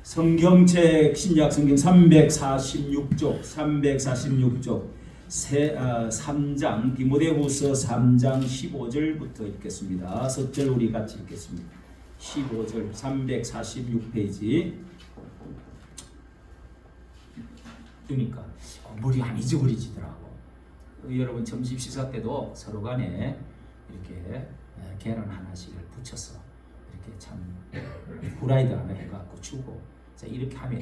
성경책 신약 성경 346쪽 3장 디모데후서 3장 15절부터 읽겠습니다. 석절 우리 같이 읽겠습니다. 15절 346페이지. 그러니까 머리 안 잊어버리지더라고. 여러분 점심 식사 때도 서로 간에 이렇게 계란 하나씩을 붙여서 이렇게 참 후라이드 하나 해갖고 주고, 자 이렇게 하면,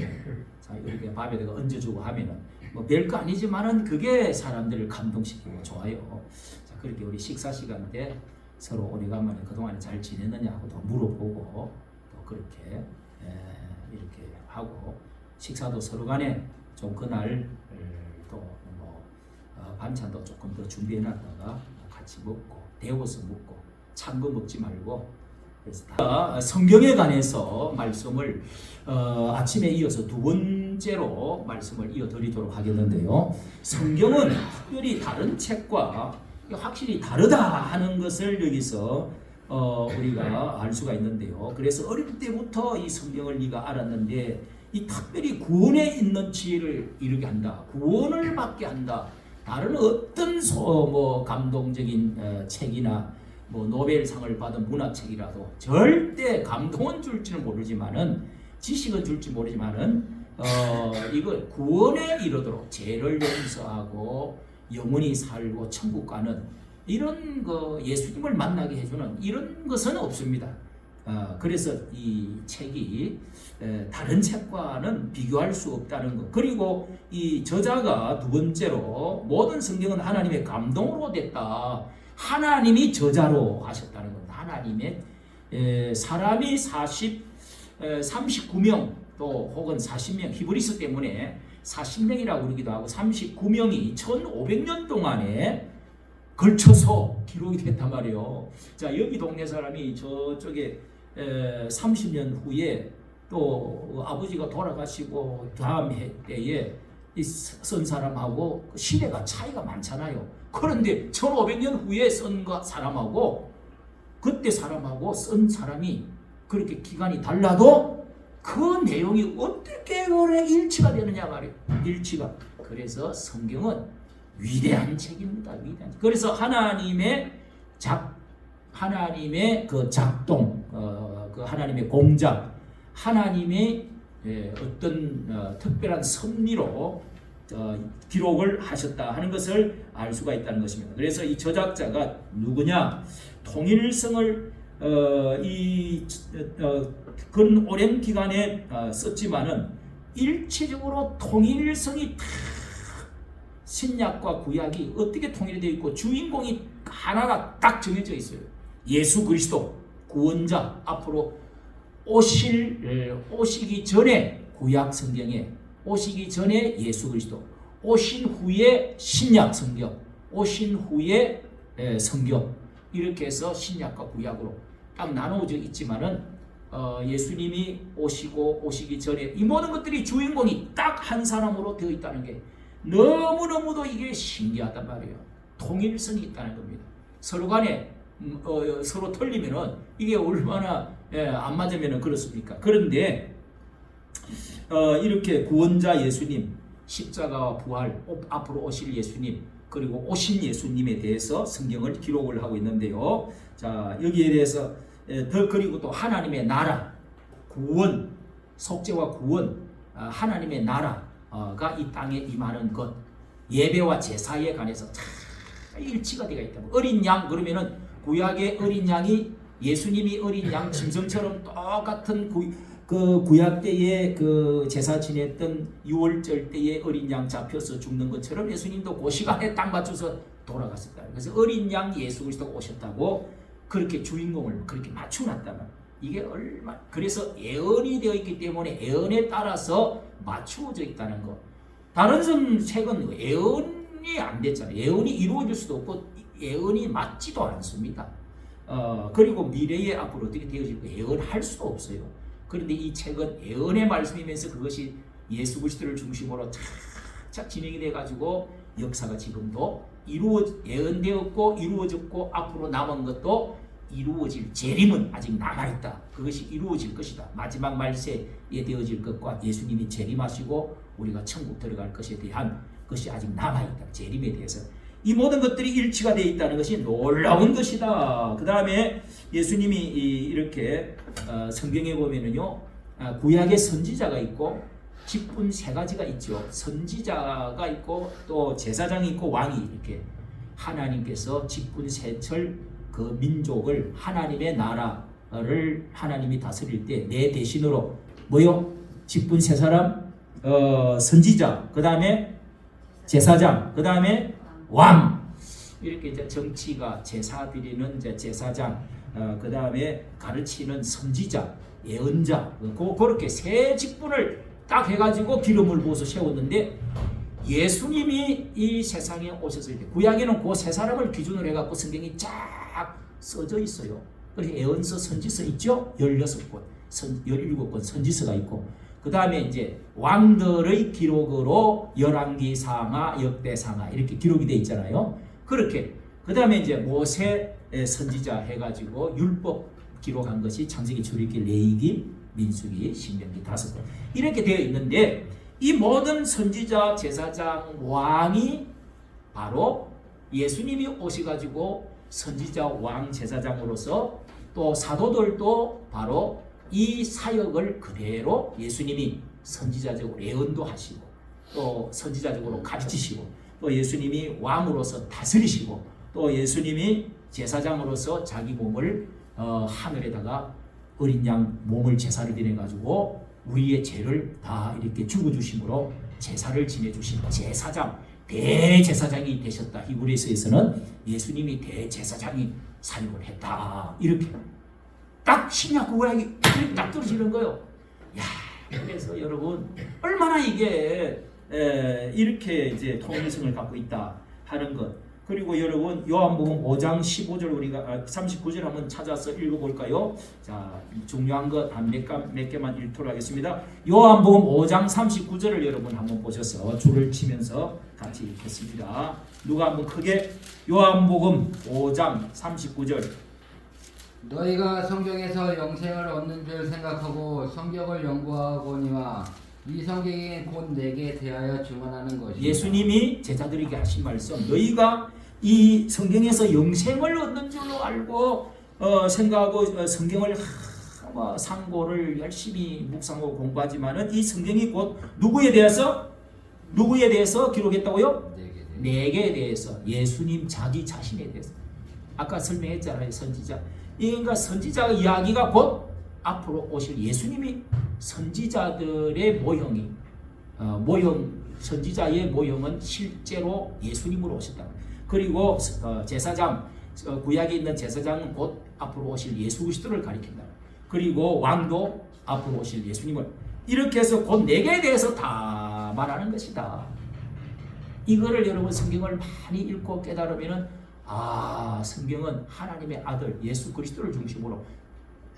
자 이렇게 밥에다가 얹어주고 하면은 뭐 별거 아니지만은 그게 사람들을 감동시키고 좋아요. 자 그렇게 우리 식사 시간 때 서로 오래간만에 그동안에 잘 지냈느냐고도 물어보고 또 그렇게 이렇게 하고, 식사도 서로 간에 좀 그날 또 뭐 반찬도 조금 더 준비해놨다가 같이 먹고 데워서 먹고 찬 거 먹지 말고. 그래서 성경에 관해서 말씀을 아침에 이어서 두 번째로 말씀을 이어드리도록 하겠는데요. 성경은 특별히 다른 책과 확실히 다르다 하는 것을 여기서 우리가 알 수가 있는데요. 그래서 어릴 때부터 이 성경을 네가 알았는데 이 특별히 구원에 있는 지혜를 이루게 한다, 구원을 받게 한다. 다른 어떤 감동적인 책이나 노벨상을 받은 문화책이라도 절대 감동은 줄지는 모르지만은, 지식은 줄지 모르지만은 이걸 구원에 이르도록 죄를 용서하고 영원히 살고 천국 가는 이런 예수님을 만나게 해주는 이런 것은 없습니다. 그래서 이 책이 다른 책과는 비교할 수 없다는 것. 그리고 이 저자가 두 번째로 모든 성경은 하나님의 감동으로 됐다, 하나님이 저자로 하셨다는 것. 하나님의 사람이 39명 또 혹은 40명, 히브리서 때문에 40명이라고 그러기도 하고 39명이 1500년 동안에 걸쳐서 기록이 됐단 말이에요. 자 여기 동네 사람이 저쪽에 30년 후에 또 아버지가 돌아가시고 다음 때에 쓴 사람하고 시대가 차이가 많잖아요. 그런데 1500년 후에 쓴 사람하고 그때 사람하고 쓴 사람이 그렇게 기간이 달라도 그 내용이 어떻게 그래 일치가 되느냐 말이에요. 일치가. 그래서 성경은 위대한 책입니다. 위대한 책. 그래서 하나님의 그 작동, 그 하나님의 공작, 하나님의 어떤 특별한 섭리로 기록을 하셨다 하는 것을 알 수가 있다는 것입니다. 그래서 이 저작자가 누구냐? 통일성을 근 오랜 기간에 썼지만은 일체적으로 통일성이 다 신약과 구약이 어떻게 통일이 되어 있고 주인공이 하나가 딱 정해져 있어요. 예수 그리스도 구원자, 앞으로 오시기 전에 구약 성경에, 오시기 전에 예수 그리스도, 오신 후에 신약 성경, 오신 후에 성경, 이렇게 해서 신약과 구약으로 딱 나누어져 있지만은 예수님이 오시기 전에 이 모든 것들이 주인공이 딱 한 사람으로 되어 있다는 게 너무너무도 이게 신기하단 말이에요. 통일성이 있다는 겁니다. 서로 간에 서로 틀리면은 이게 얼마나 안 맞으면은 그렇습니까? 그런데 이렇게 구원자 예수님, 십자가와 부활, 앞으로 오실 예수님, 그리고 오신 예수님에 대해서 성경을 기록을 하고 있는데요. 자 여기에 대해서 그리고 또 하나님의 나라, 구원, 속죄와 구원, 하나님의 나라가 이 땅에 임하는 것, 예배와 제사에 관해서 다 일치가 되어 있다. 어린 양 그러면은 구약의 어린 양이 예수님이 어린 양 짐승처럼 똑같은 그 구약 때에 그 제사 지냈던 유월절 때에 어린 양 잡혀서 죽는 것처럼 예수님도 그 시간에 딱 맞춰서 돌아갔었다. 그래서 어린 양 예수 그리스도가 오셨다고 그렇게 주인공을 그렇게 맞춰놨다면 이게 그래서 예언이 되어 있기 때문에 예언에 따라서 맞추어져 있다는 것. 다른 책은 예언이 안 됐잖아요. 예언이 이루어질 수도 없고 예언이 맞지도 않습니다. 그리고 미래에 앞으로 어떻게 되어질까 예언할 수도 없어요. 그런데 이 책은 예언의 말씀이면서 그것이 예수 그리스도를 중심으로 착착 진행이 돼가지고 역사가 지금도 예언되었고 이루어졌고 앞으로 남은 것도 이루어질 재림은 아직 남아있다. 그것이 이루어질 것이다. 마지막 말세에 되어질 것과 예수님이 재림하시고 우리가 천국 들어갈 것에 대한 것이 아직 남아있다. 재림에 대해서 이 모든 것들이 일치가 되어 있다는 것이 놀라운 것이다. 그 다음에 예수님이 이렇게 성경에 보면은요, 구약의 선지자가 있고 직분 세 가지가 있죠. 선지자가 있고 또 제사장이 있고 왕이 이렇게 하나님께서 직분 세철 그 민족을 하나님의 나라를 하나님이 다스릴 때 내 대신으로 뭐요? 직분 세 사람, 선지자, 그 다음에 제사장, 그 다음에 왕. 이렇게 이제 정치가 제사 드리는 이제 제사장, 그 다음에 가르치는 선지자, 예언자, 그렇게 세 직분을 딱 해가지고 기름을 부어서 세웠는데 예수님이 이 세상에 오셨을 때 구약에는 그 세 사람을 기준으로 해갖고 성경이 쫙 써져 있어요. 그래서 예언서, 선지서 있죠? 16권, 17권 선지서가 있고 그 다음에 이제 왕들의 기록으로 열왕기 상하, 역대상하 이렇게 기록이 되어 있잖아요. 그렇게 그 다음에 이제 모세 선지자 해가지고 율법 기록한 것이 창세기, 출애굽기, 레위기, 민수기, 신명기 5권 이렇게 되어 있는데 이 모든 선지자, 제사장, 왕이 바로 예수님이 오셔가지고 선지자, 왕, 제사장으로서 또 사도들도 바로 이 사역을 그대로 예수님이 선지자적으로 예언도 하시고 또 선지자적으로 가르치시고 또 예수님이 왕으로서 다스리시고 또 예수님이 제사장으로서 자기 몸을 하늘에다가 어린 양 몸을 제사를 드려가지고 우리의 죄를 다 이렇게 죽어주심으로 제사를 지내주신 제사장, 대제사장이 되셨다. 히브리서에서는 예수님이 대제사장이 사역을 했다. 이렇게 딱 신약 구약이 딱 떨어지는 거예요. 야, 그래서 여러분 얼마나 이게 이렇게 이제 통일성을 갖고 있다 하는 것. 그리고 여러분 요한복음 5장 15절 우리가 39절 한번 찾아서 읽어볼까요? 자, 중요한 것 한 몇 개만 읽도록 하겠습니다. 요한복음 5장 39절을 여러분 한번 보셔서 줄을 치면서 같이 읽겠습니다. 누가 한번 크게 요한복음 5장 39절 너희가 성경에서 영생을 얻는 줄 생각하고 성경을 연구하거니와 이 성경이 곧 내게 대하여 증언하는 것이다. 예수님이 제자들에게 하신 말씀 너희가 이 성경에서 영생을 얻는 줄로 알고 생각하고 성경을 상고를 열심히 묵상하고 공부하지만은 이 성경이 곧 누구에 대해서 기록했다고요? 내게 대해서 예수님 자기 자신에 대해서 아까 설명했잖아요. 선지자 그러니까 선지자 이야기가 곧 앞으로 오실 예수님이 선지자들의 모형이 선지자의 모형은 실제로 예수님으로 오셨다. 그리고 제사장 구약에 있는 제사장은 곧 앞으로 오실 예수 그리스도를 가리킨다. 그리고 왕도 앞으로 오실 예수님을 이렇게 해서 곧 내게 대해서 다 말하는 것이다. 이거를 여러분 성경을 많이 읽고 깨달으면은 성경은 하나님의 아들 예수 그리스도를 중심으로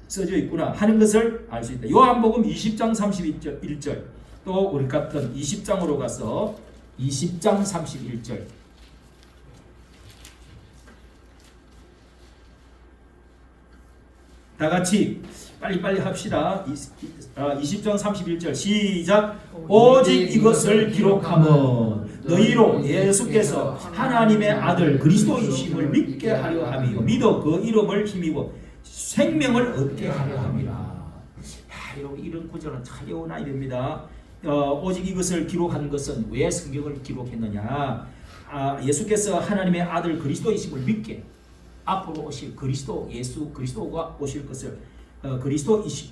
써져 있구나 하는 것을 알 수 있다. 요한복음 20장 31절 또 우리 같은 20장으로 가서 20장 31절 다 같이 빨리빨리 합시다. 20장 31절 시작. 오직 이것을 기록하면 너희로 예수께서 하나님의 아들 그리스도이심을 믿게 하려 함이요 믿어 그 이름을 힘입어 생명을 얻게 하려 함이라. 여러분 이런 구절은 참 어려우나 이럽니다. 오직 이것을 기록한 것은 왜 성경을 기록했느냐? 예수께서 하나님의 아들 그리스도이심을 믿게 앞으로 오실 그리스도 예수 그리스도가 오실 것을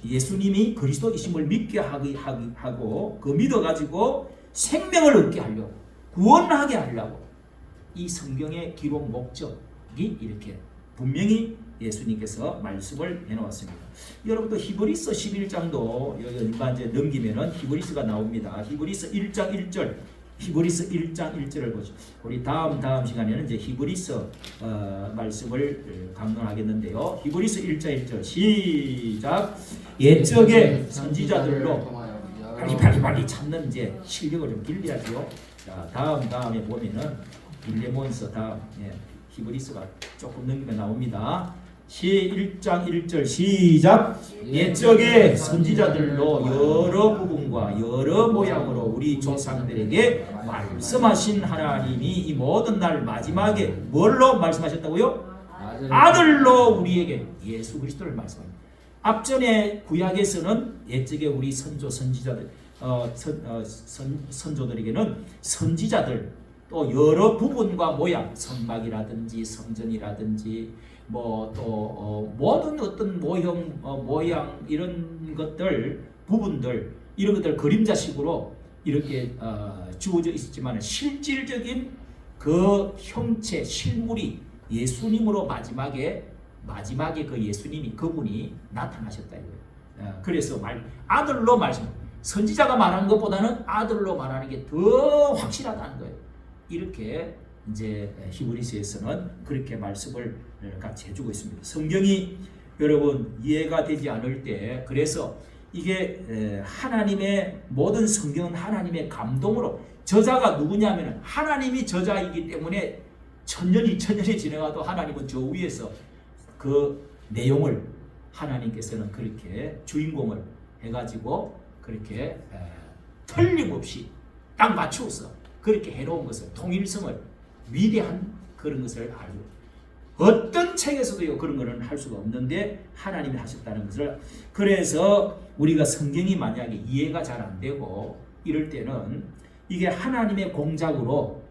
예수님이 그리스도이심을 믿게 하고 그 믿어가지고 생명을 얻게 하려고 구원하게 하려고 이 성경의 기록 목적이 이렇게 분명히 예수님께서 말씀을 해놓았습니다. 여러분도 히브리서 11장도 여기만 이제 넘기면은 히브리서가 나옵니다. 히브리서 1장 1절 히브리서 1장 1절을 보죠. 우리 다음 시간에는 이제 히브리서 말씀을 강론하겠는데요. 히브리서 1장 1절 시작. 옛적의 선지자들로 빨리 찾는 이제 실력을 좀 길러야죠. 자, 다음에 보면은 빌레몬서 다음 히브리서가 조금 넘기면 나옵니다. 1장 1절 시작. 옛적의 선지자들로 여러 부분과 여러 모양으로 우리 조상들에게 말씀하신 하나님이 이 모든 날 마지막에 뭘로 말씀하셨다고요? 아들로 우리에게 예수 그리스도를 말씀합니다. 앞전에 구약에서는 옛적에 우리 선조 선지자들 선조들에게는 선지자들 또 여러 부분과 모양 성막이라든지 성전이라든지 뭐 또 모든 어떤 모양 이런 것들 부분들 이런 것들 그림자식으로 이렇게 주어져 있었지만 실질적인 그 형체 실물이 예수님으로 마지막에 그 예수님이 그분이 나타나셨다 이거예요. 그래서 아들로 말씀 선지자가 말하는 것보다는 아들로 말하는 게 더 확실하다는 거예요. 이렇게 이제 히브리서에서는 그렇게 말씀을 같이 해주고 있습니다. 성경이 여러분 이해가 되지 않을 때 그래서 이게 하나님의 모든 성경은 하나님의 감동으로 저자가 누구냐면 하나님이 저자이기 때문에 천년이 지나가도 하나님은 저 위에서 그 내용을 하나님께서는 그렇게 주인공을 해가지고 그렇게 틀림없이 딱 맞추어서 그렇게 해놓은 것을 통일성을 위대한 그런 것을 알고 어떤 책에서도요 그런 거는 할 수가 없는데 하나님이 하셨다는 것을 그래서 우리가 성경이 만약에 이해가 잘 안 되고 이럴 때는 이게 하나님의 공작으로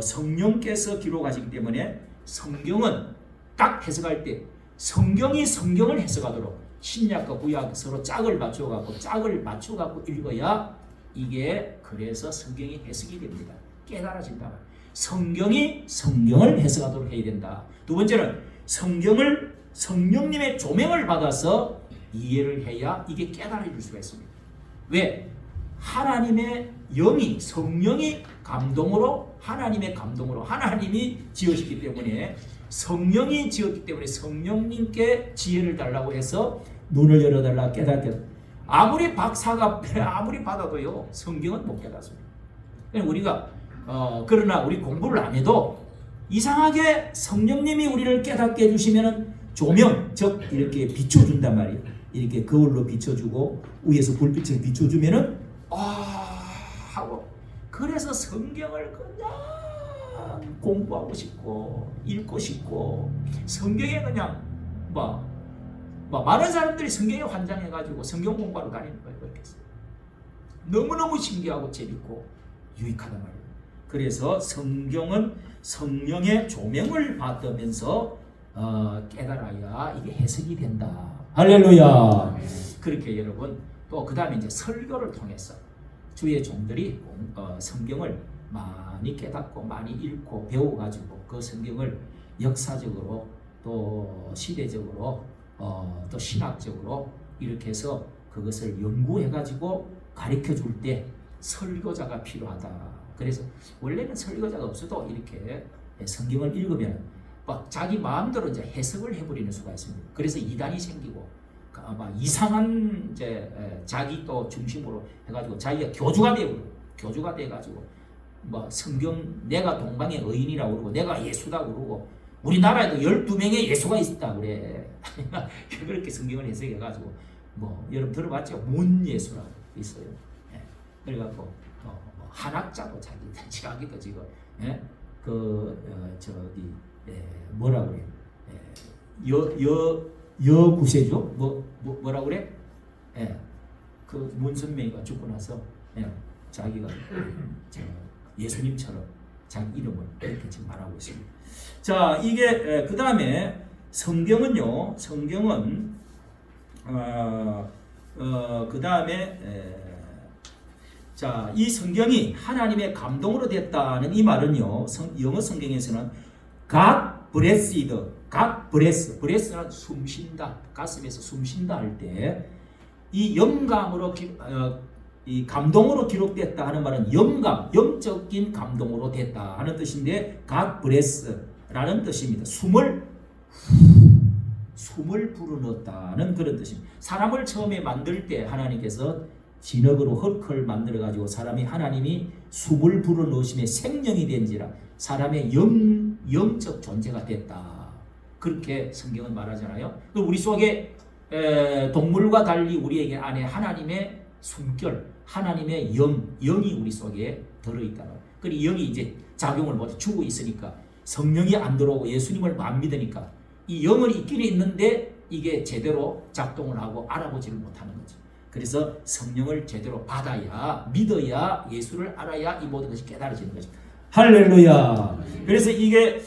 성령께서 기록하시기 때문에 성경은 딱 해석할 때 성경이 성경을 해석하도록 신약과 구약 서로 짝을 맞춰갖고 읽어야 이게 그래서 성경이 해석이 됩니다. 깨달아진다. 성경이 성경을 해석하도록 해야 된다. 두 번째는 성경을 성령님의 조명을 받아서 이해를 해야 이게 깨달아질 수가 있습니다. 왜? 하나님의 영이 성령이 감동으로 하나님이 지으셨기 때문에 성령이 지었기 때문에 성령님께 지혜를 달라고 해서 눈을 열어달라 깨닫게 아무리 박사가 아무리 받아도요 성경은 못 깨닫습니다. 우리가 그러나 우리 공부를 안 해도 이상하게 성령님이 우리를 깨닫게 해주시면은 조명 즉 이렇게 비춰준단 말이에요. 이렇게 거울로 비춰주고 위에서 불빛을 비춰주면은 하고 그래서 성경을 그냥 공부하고 싶고 읽고 싶고 성경에 그냥 많은 사람들이 성경에 환장해가지고 성경 공부하러 다니는 거예요. 그렇게 너무너무 신기하고 재밌고 유익하단 말이에요. 그래서 성경은 성령의 조명을 받으면서 깨달아야 이게 해석이 된다. 할렐루야. 그렇게 여러분 또 그 다음에 이제 설교를 통해서 주의 종들이 성경을 많이 깨닫고 많이 읽고 배워가지고 그 성경을 역사적으로 또 시대적으로 또 신학적으로 이렇게 해서 그것을 연구해가지고 가르쳐 줄 때 설교자가 필요하다. 그래서 원래는 설교자가 없어도 이렇게 성경을 읽으면 막 자기 마음대로 이제 해석을 해버리는 수가 있습니다. 그래서 이단이 생기고 막 이상한 이제 자기 또 중심으로 해가지고 자기가 교주가 돼가지고 뭐 성경 내가 동방의 의인이라고 그러고 내가 예수다 그러고 우리나라에도 12명의 예수가 있다 그래. 그렇게 성경을 해석해가지고 뭐 여러분 들어봤죠? 문예수라고 있어요. 그래갖고 한학자도 자기도 지금 뭐라 그래? 여구세죠? 뭐라 그래? 그 문선명이가 죽고 나서 자기가 예수님처럼 자기 이름을 이렇게 지금 말하고 있습니다. 자, 이게 그 다음에 성경은 그 다음에 자, 이 성경이 하나님의 감동으로 됐다는 이 말은요, 영어 성경에서는 God breathed, breath는 숨쉰다, 가슴에서 숨쉰다 할 때 이 영감으로 이 감동으로 기록됐다 하는 말은 영적인 감동으로 됐다 하는 뜻인데 God breath라는 뜻입니다. 숨을 불어넣었다는 그런 뜻입니다. 사람을 처음에 만들 때 하나님께서 진흙으로 흙을 만들어 가지고 하나님이 숨을 불어넣으심에 생명이 된지라 사람의 영적 존재가 됐다. 그렇게 성경은 말하잖아요. 우리 속에 동물과 달리 우리에게 안에 하나님의 숨결, 하나님의 영이 우리 속에 들어있다. 그리고 영이 이제 작용을 못 주고 있으니까 성령이 안 들어오고 예수님을 안 믿으니까 이 영은 있기는 있는데 이게 제대로 작동을 하고 알아보지를 못하는 거죠. 그래서 성령을 제대로 받아야, 믿어야, 예수를 알아야 이 모든 것이 깨달아지는 거죠. 할렐루야. 그래서 이게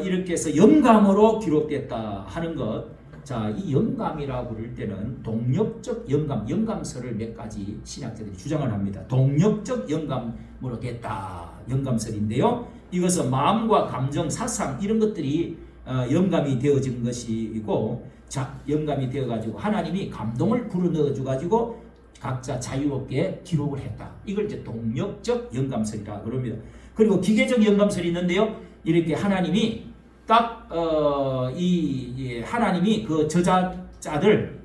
이렇게 해서 영감으로 기록됐다 하는 것. 자, 이 영감이라고 부를 때는 동력적 영감, 영감설을 몇 가지 신학자들이 주장을 합니다. 동력적 영감으로 됐다. 영감설인데요. 이것은 마음과 감정, 사상 이런 것들이 영감이 되어진 것이고, 자, 영감이 되어가지고 하나님이 감동을 불어넣어줘가지고 각자 자유롭게 기록을 했다. 이걸 이제 동력적 영감설이라고 그럽니다. 그리고 기계적 영감설이 있는데요. 이렇게 하나님이 딱 하나님이 그 저자자들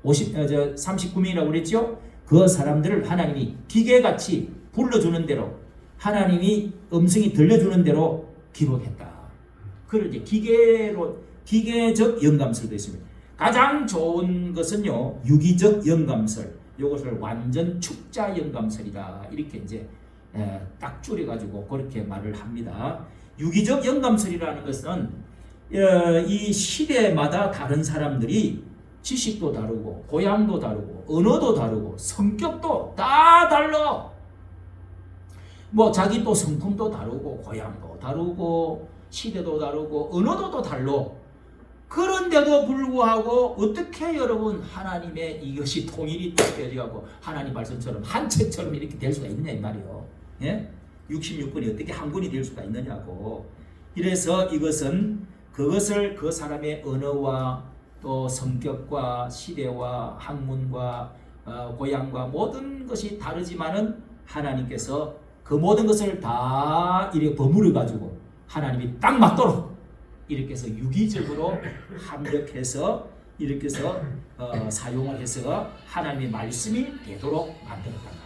39명이라고 그랬죠. 그 사람들을 하나님이 기계같이 불러주는 대로, 하나님이 음성이 들려주는 대로 기록했다. 그걸 이제 기계적 영감설도 있습니다. 가장 좋은 것은요, 유기적 영감설. 이것을 완전 축자 영감설이다. 이렇게 이제 딱 줄여가지고 그렇게 말을 합니다. 유기적 영감설이라는 것은 이 시대마다 다른 사람들이 지식도 다르고 고향도 다르고 언어도 다르고 성격도 다 달라. 뭐 자기 또 성품도 다르고 고향도 다르고 시대도 다르고 언어도 또 달라. 그런데도 불구하고 어떻게 여러분 하나님의 이것이 통일이 되어지고 하나님 말씀처럼 한 책처럼 이렇게 될 수가 있느냐 이 말이요. 예? 66권이 어떻게 한 권이 될 수가 있느냐고. 이래서 이것은 그것을 그 사람의 언어와 또 성격과 시대와 학문과 고향과 모든 것이 다르지만은 하나님께서 그 모든 것을 다 이렇게 버무려 가지고 하나님이 딱 맞도록 이렇게 해서 유기적으로 합력해서 이렇게 해서 사용을 해서 하나님의 말씀이 되도록 만들었단 말이에요.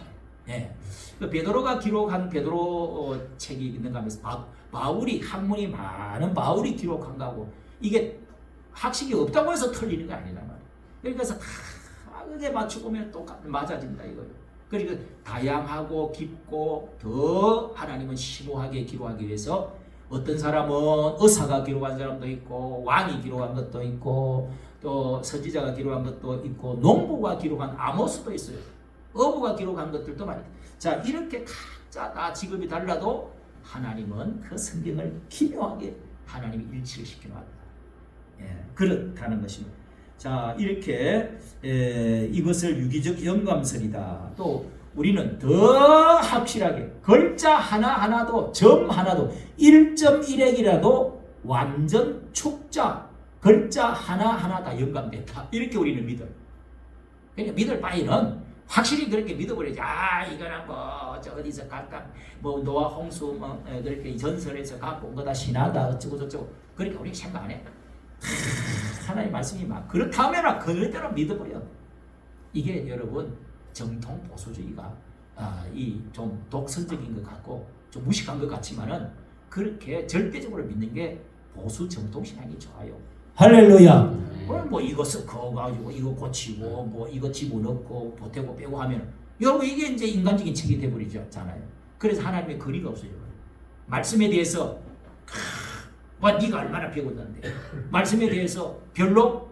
예. 그 베드로가 기록한 베드로 책이 있는가 하면서 바울이 학문이 많은 바울이 기록한 거고 이게 학식이 없다고 해서 틀리는 거 아니란 말이에요. 그래서 다 그게 맞추고면 똑같이 맞아진다 이거예요. 그리고 다양하고 깊고 더 하나님은 심오하게 기록하기 위해서 어떤 사람은 의사가 기록한 사람도 있고 왕이 기록한 것도 있고 또 선지자가 기록한 것도 있고 농부가 기록한 아모스도 있어요. 어부가 기록한 것들도 많이. 자, 이렇게 각자 다 직업이 달라도 하나님은 그 성경을 기묘하게 하나님이 일치를 시켜놨다. 예, 그렇다는 것입니다. 자, 이렇게 이것을 유기적 영감설이다. 또 우리는 더 확실하게 글자 하나하나도 점 하나도 1.1핵이라도 완전 축자 글자 하나하나 다 영감됐다. 이렇게 우리는 믿어요. 그러니까 믿을 바에는 확실히 그렇게 믿어버리지. 아, 이거는 뭐 저 어디서 각각 뭐 노아 홍수 뭐 그렇게 전설에서 갖고 온 거다 신하다 어쩌고 저쩌고 그렇게 우리 생각 안 해. 하나님 말씀이 막 그렇다면 그대로 믿어버려. 이게 여러분 정통 보수주의가 이 좀 독선적인 것 같고 좀 무식한 것 같지만은 그렇게 절대적으로 믿는 게 보수 정통 신앙이 좋아요. 할렐루야. 뭐 이거 섞어 가지고 이거 고치고 뭐 이거 집어넣고 보태고 빼고 하면 여러분 이게 이제 인간적인 책이 돼버리잖아요. 그래서 하나님의 거리가 없어요. 말씀에 대해서 네가 얼마나 배웠는데 말씀에 대해서 별로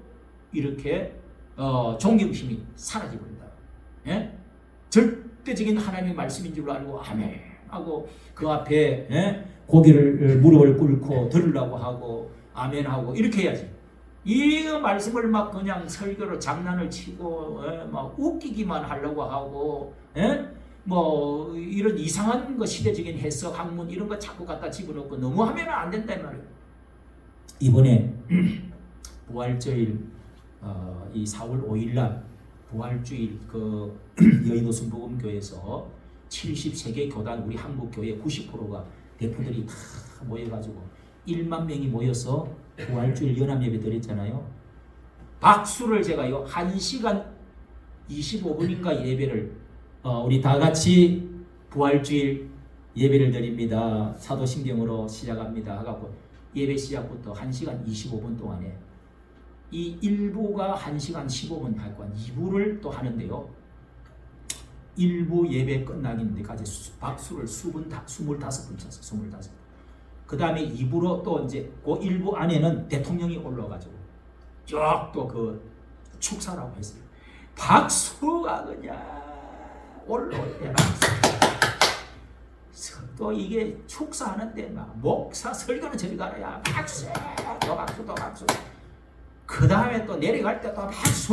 이렇게 존경심이 사라져버린다. 예? 절대적인 하나님의 말씀인 줄로 알고 아멘 하고 그 앞에 고개를 무릎을 꿇고 들으려고 하고 아멘 하고 이렇게 해야지. 이 말씀을 막 그냥 설교로 장난을 치고 막 웃기기만 하려고 하고 뭐 이런 이상한 거 시대적인 해석 학문 이런 거 자꾸 갖다 집어넣고 너무 하면 안 된다 이 말이에요. 이번에 부활주일 이 4월 5일날 부활주일 그 여의도 순복음교회에서 73개 교단 우리 한국교회 90%가 대표들이 다 모여가지고 1만 명이 모여서 부활주일 연합예배 드렸잖아요. 박수를 제가요 1시간 25분인가 예배를 우리 다 같이 부활주일 예배를 드립니다. 사도신경으로 시작합니다. 하고 예배 시작부터 1시간 25분 동안에 이 1부가 1시간 15분 할 거야. 2부를 또 하는데요. 1부 예배 끝나기까지 박수를 25번 쳤어. 25번. 그 다음에 2부로 또 이제 그 1부 안에는 대통령이 올라가지고 쭉 또 그 축사라고 했어요. 박수가 그냥 올라올 때 또 이게 축사하는데 막 목사 설교는 저리 가라 야 박수 또 박수 또 박수 그 다음에 또 내려갈 때 또 박수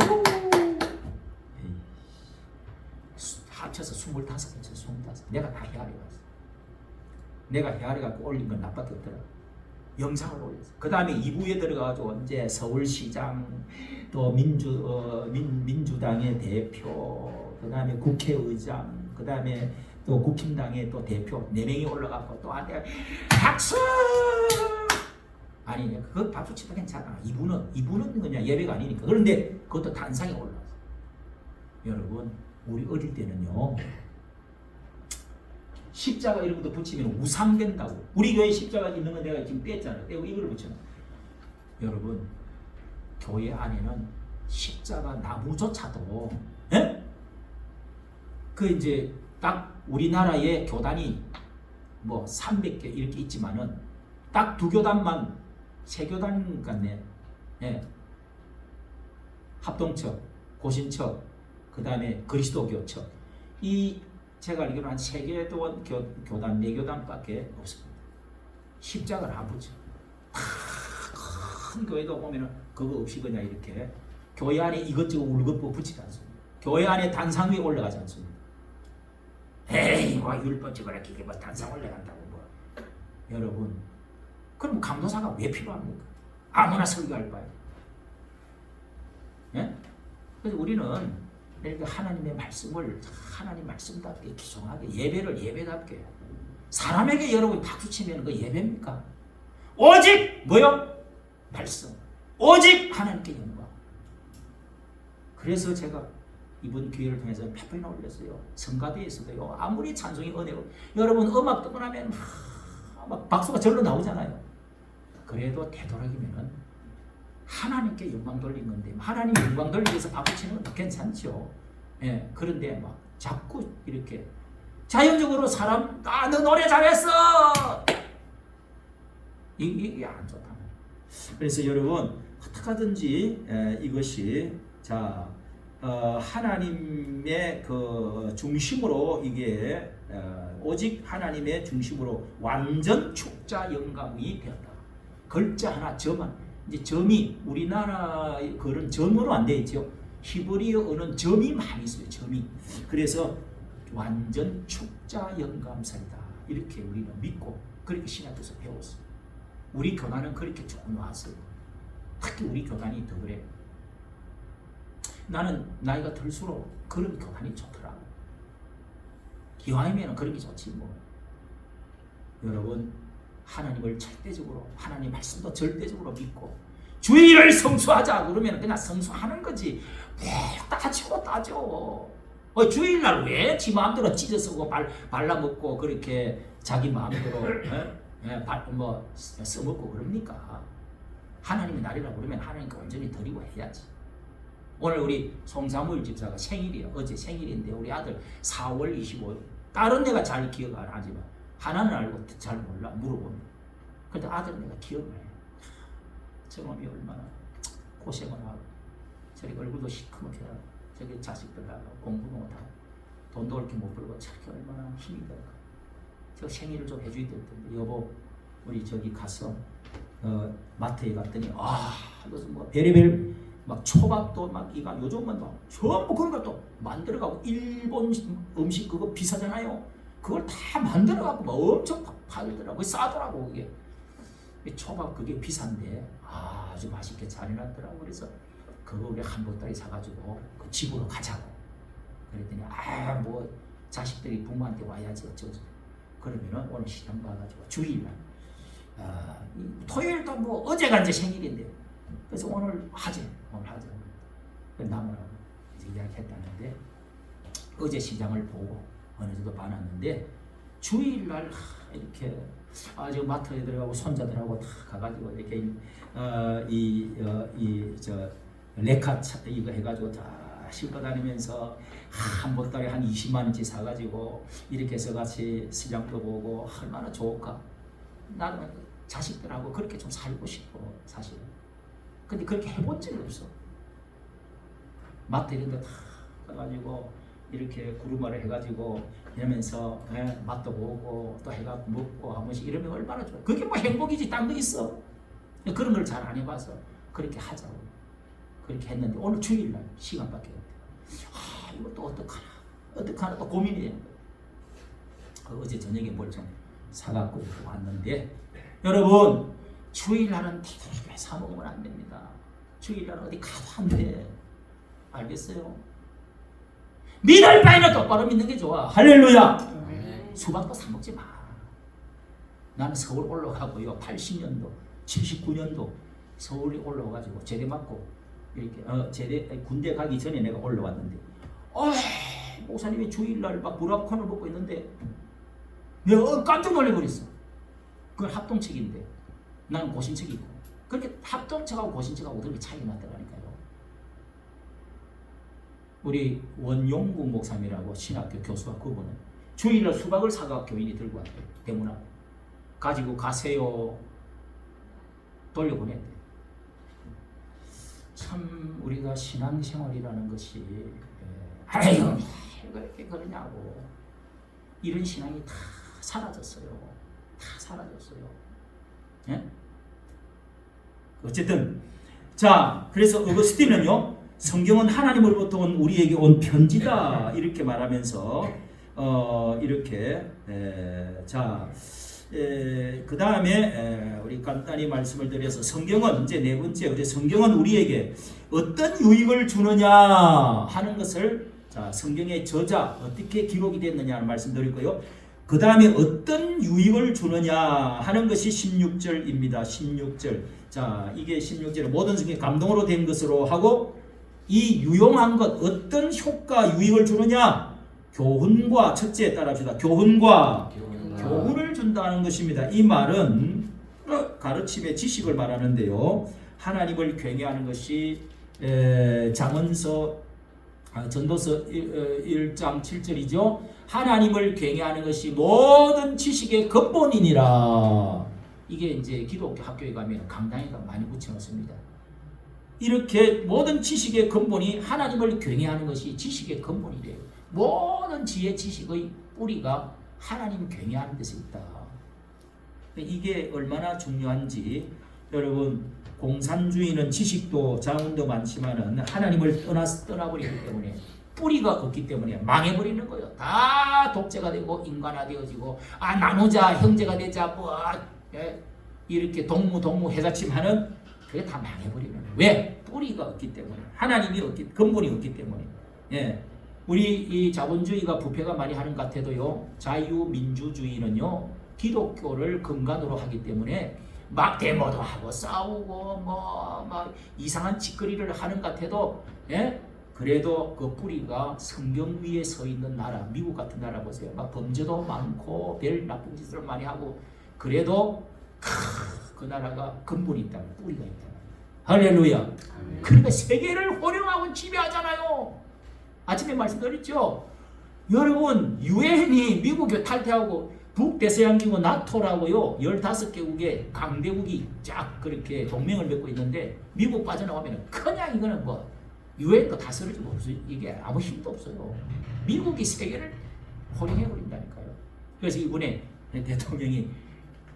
합쳐서 25번 쳤어. 25. 내가 다 헤아려 갔어. 내가 헤아려 갖고 올린 건 나밖에 없더라. 영상을 올렸어. 그 다음에 2부에 들어가가지고 이제 서울시장 또 민주당의 대표 그 다음에 국회의장 그 다음에 또 국힘당의 또 대표 4명이 올라가고 또 한테 박수 아니 그거 박수 치다 괜찮아. 2부는 그냥 예배가 아니니까. 그런데 그것도 단상에 올라왔어. 여러분 우리 어릴 때는요 십자가 이런 것도 붙이면 우상된다고. 우리 교회 십자가 있는 건 내가 지금 뺐잖아요. 떼고 이걸 붙여놔. 여러분 교회 안에는 십자가 나무조차도 그 이제 딱 우리나라의 교단이 뭐 300개 이렇게 있지만은 딱 2교단만 3교단 같네. 예. 합동처, 고신처, 그 다음에 그리스도교처. 이 제가 알기로는 한 3개 교단, 4교단밖에 없습니다. 십자가를 안 붙여. 큰 교회도 보면은 그거 없이 그냥 이렇게 교회 안에 이것저것 울긋불긋 붙이지 않습니다. 교회 안에 단상 위에 올라가지 않습니다. 에이, 뭐 율법 지거라 기계 뭐 단상 올라간다고 뭐. 여러분, 그럼 감도사가 왜 필요합니까? 아무나 설교할 바에. 예? 그래서 우리는 이렇게 하나님의 말씀을 하나님 말씀답게 기송하게 예배를 예배답게 사람에게 여러분 박수 치면 그 예배입니까? 오직 뭐요? 말씀. 오직 하나님께 영광. 그래서 제가 이번 기회를 통해서 몇 번이나 올렸어요. 성가대에서도요. 아무리 찬송이 은혜로 여러분 음악 듣고 나면 막 박수가 절로 나오잖아요. 그래도 되도록이면은 하나님께 영광 돌린 건데 하나님 영광 돌리기 위해서 박수 치는 건 괜찮죠. 예, 그런데 막 자꾸 이렇게 자연적으로 사람 너 노래 잘했어 이게 안 좋다. 그래서 여러분 어떻게 하든지 이것이 자 하나님의 그 중심으로 이게 오직 하나님의 중심으로 완전 축자 영감이 되었다. 글자 하나 점한 이제 점이 우리나라 그런 점으로 안 돼 있죠. 히브리어는 점이 많이 있어요. 점이. 그래서 완전 축자 영감살이다. 이렇게 우리는 믿고 그렇게 신학교에서 배웠어요. 우리 교단은 그렇게 쭉 나왔어요. 특히 우리 교단이 더 그래. 나는 나이가 들수록 그런 교단이 좋더라고. 기왕이면 그런 게 좋지 뭐. 여러분 하나님을 절대적으로 하나님 말씀도 절대적으로 믿고 주의를 성수하자 그러면 그냥 성수하는 거지. 왜 따져. 주일날 왜 지 마음대로 찢어 쓰고 발라먹고 그렇게 자기 마음대로 뭐 써먹고 그럽니까? 하나님의 날이라고 그러면 하나님께 온전히 드리고 해야지. 오늘 우리 송사무일 집사가 생일이에요. 어제 생일인데 우리 아들 4월 25일. 다른 데가 잘 기억 안 하지만 하나는 알고 잘 몰라 물어보면. 근데 아들 내가 기억을 해. 저놈이 얼마나 고생을 하고 저리 얼굴도 시커멓게 하고 저기 자식들하고 공부도 못하고 돈도 이렇게 못 벌고 저렇게 얼마나 힘이 들까. 저 생일을 좀 해줘야 될 텐데 여보 우리 저기 가서 마트에 갔더니 무슨 뭐 별의별 막 초밥도 막 이가 요즘은 막 전부 그런 것도 만들어가고 일본 음식 그거 비싸잖아요. 그걸 다 만들어갖고 막 엄청 팔더라고. 싸더라고 그게. 초밥 그게 비싼데 아주 맛있게 잘 해놨더라고. 그래서 그거 우리 한 보따리 사가지고 그 집으로 가자고. 그랬더니 뭐 자식들이 부모한테 와야지 어쩌고. 그러면은 오늘 시간 봐가지고 주일날 토요일도 뭐 어제가 이제 생일인데 그래서 오늘 하자. 나무라고 이제 이야기했다는데 어제 시장을 보고 어느 정도 봐놨는데 주일날 이렇게 저 마트에 들어가고 손자들하고 다 가가지고 이렇게 이저 레카 이거 해가지고 다 싣고 다니면서 한 보따리 한 20만 원치 사가지고 이렇게 해서 같이 시장도 보고 얼마나 좋을까. 나는 자식들하고 그렇게 좀 살고 싶어 사실은. 근데 그렇게 해본 적이 없어. 마트 이런 데 다 가가지고 이렇게 구루마를 해가지고 이러면서 맛도 보고 또 해가 먹고 한 번씩 이러면 얼마나 좋아. 그게 뭐 행복이지 딴 거 있어. 그런 걸 잘 안 해봐서 그렇게 하자고 그렇게 했는데 오늘 주일날 시간밖에 없대. 이것도 어떡하나 또 고민이 되는 거야. 어제 저녁에 뭘 좀 사갖고 왔는데 여러분 주일날은 대단하게 사 먹으면 안 됩니다. 주일날은 어디 가도 안 돼. 알겠어요? 믿을 바에는 똑바로 믿는 게 좋아. 할렐루야. 수박도 사 먹지 마. 나는 서울 올라가고요. 80년도, 79년도 서울에 올라와가지고 제대 맞고 이렇게 군대 가기 전에 내가 올라왔는데, 목사님이 주일날 막 브라콘을 먹고 있는데 내가 깜짝 놀래버렸어. 그건 합동책인데 나는 고신책이고. 그렇게 합동책하고 고신책하고 그렇게 차이가 나더라니까요. 우리 원용구 목사님이라고 신학교 교수가 그분은 주일날 수박을 사가 교인이 들고 왔대요. 대문 앞에 가지고 가세요 돌려보냈대. 참 우리가 신앙생활이라는 것이 아유 왜 이렇게 그러냐고. 이런 신앙이 다 사라졌어요. 다 사라졌어요. 예? 어쨌든 자 그래서 어거스틴은요 성경은 하나님으로부터 온 우리에게 온 편지다 이렇게 말하면서 이렇게 그 다음에 우리 간단히 말씀을 드려서 성경은 이제 네 번째 어제 성경은 우리에게 어떤 유익을 주느냐 하는 것을 자 성경의 저자 어떻게 기록이 됐느냐는 말씀드리고요. 그 다음에 어떤 유익을 주느냐 하는 것이 16절입니다. 16절. 자 이게 16절에 모든 성경 감동으로 된 것으로 하고 이 유용한 것 어떤 효과 유익을 주느냐 교훈과 첫째 따라합시다. 교훈을 준다는 것입니다. 이 말은 가르침의 지식을 말하는데요. 하나님을 경외하는 것이 잠언서 전도서 1장 7절이죠. 하나님을 경외하는 것이 모든 지식의 근본이니라. 이게 이제 기독교 학교에 가면 강당에가 많이 붙여놓습니다. 이렇게 모든 지식의 근본이 하나님을 경외하는 것이 지식의 근본이래요. 모든 지혜 지식의 뿌리가 하나님 경외하는 데서 있다. 이게 얼마나 중요한지 여러분 공산주의는 지식도 자원도 많지만은 하나님을 떠나버리기 때문에 뿌리가 없기 때문에 망해버리는 거예요. 다 독재가 되고 인간화되어지고 나누자 형제가 되자 뭐 이렇게 동무 해자침하는 그게 다 망해버리는 거예요. 왜? 뿌리가 없기 때문에 하나님이 근본이 없기 때문에. 예. 우리 이 자본주의가 부패가 많이 하는 것 같아도요. 자유민주주의는요. 기독교를 근간으로 하기 때문에 막 데모도 하고 싸우고 막 이상한 짓거리를 하는 것 같아도 예? 그래도 그 뿌리가 성경 위에 서 있는 나라 미국 같은 나라 보세요. 막 범죄도 많고 별 나쁜 짓을 많이 하고 그래도 그 나라가 근본이 있다면 뿌리가 있다면 할렐루야. 그러니까 세계를 호령하고 지배하잖아요. 아침에 말씀드렸죠. 여러분 유엔이 미국이 탈퇴하고 북대서양기구 나토라고요 15개국의 강대국이 쫙 그렇게 동맹을 맺고 있는데 미국 빠져나오면 그냥 이거는 뭐 유엔도 다 쓰러지고 없어요. 이게 아무 힘도 없어요. 미국이 세계를 호령해버린다니까요. 그래서 이번에 대통령이